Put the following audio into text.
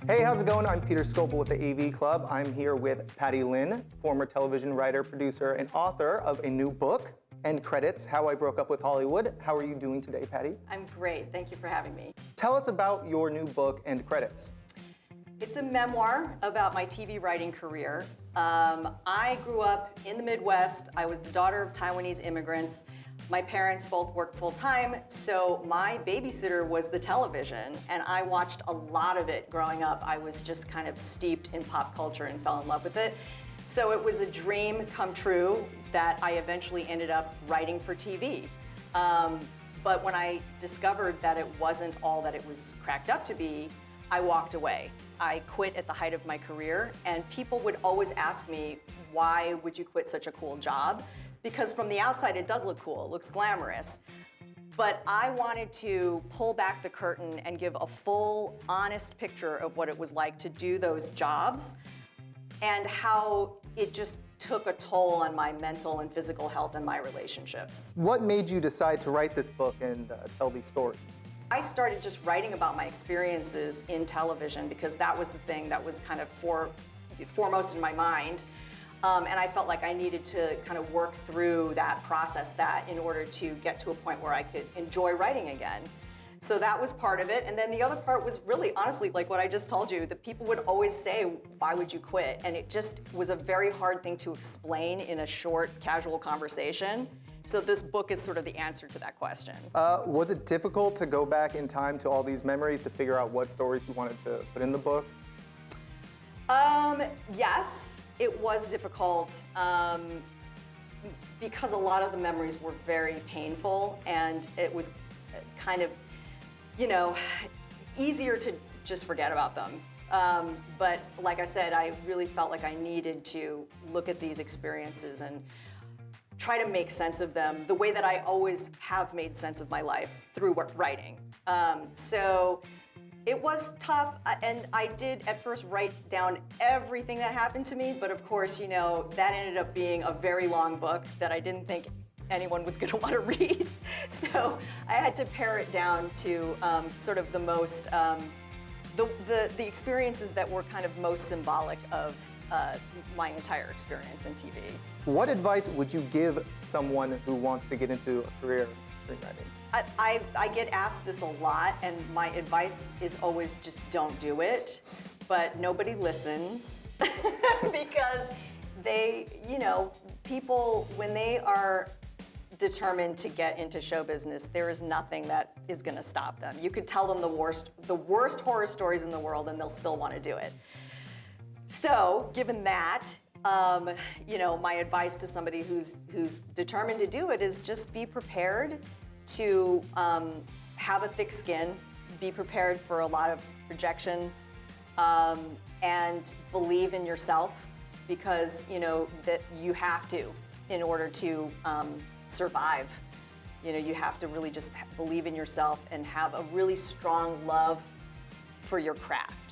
Hey, how's it going? I'm Peter Scoble with the AV Club. I'm here with Patty Lynn, former television writer, producer, and author of a new book, End Credits, How I Broke Up with Hollywood. How are you doing today, Patty? I'm great. Thank you for having me. Tell us about your new book, End Credits. It's a memoir about my TV writing career. I grew up in the Midwest. I was the daughter of Taiwanese immigrants. My parents both worked full-time, so my babysitter was the television, and I watched a lot of it growing up. I was just kind of steeped in pop culture and fell in love with it. So it was a dream come true that I eventually ended up writing for TV. But when I discovered that it wasn't all that it was cracked up to be, I walked away. I quit at the height of my career, and people would always ask me, why would you quit such a cool job? Because from the outside, it does look cool, it looks glamorous. But I wanted to pull back the curtain and give a full, honest picture of what it was like to do those jobs and how it just took a toll on my mental and physical health and my relationships. What made you decide to write this book and tell these stories? I started just writing about my experiences in television because that was the thing that was kind of foremost in my mind. And I felt like I needed to kind of work through that, process that, in order to get to a point where I could enjoy writing again. So that was part of it. And then the other part was really, honestly, like what I just told you, that people would always say, why would you quit? And it just was a very hard thing to explain in a short, casual conversation. So this book is sort of the answer to that question. Was it difficult to go back in time to all these memories to figure out what stories you wanted to put in the book? Yes. It was difficult because a lot of the memories were very painful, and it was kind of, easier to just forget about them. But like I said, I really felt like I needed to look at these experiences and try to make sense of them the way that I always have made sense of my life through writing. So it was tough, and I did at first write down everything that happened to me, but of course, that ended up being a very long book that I didn't think anyone was going to want to read. So I had to pare it down to sort of the most, the experiences that were kind of most symbolic of my entire experience in TV. What advice would you give someone who wants to get into a career in screenwriting? I get asked this a lot, and my advice is always just don't do it. But nobody listens because people, when they are determined to get into show business, there is nothing that is going to stop them. You could tell them the worst horror stories in the world, and they'll still want to do it. So, given that, my advice to somebody who's determined to do it is just be prepared to have a thick skin, be prepared for a lot of rejection, and believe in yourself, because that you have to in order to survive. You have to really just believe in yourself and have a really strong love for your craft.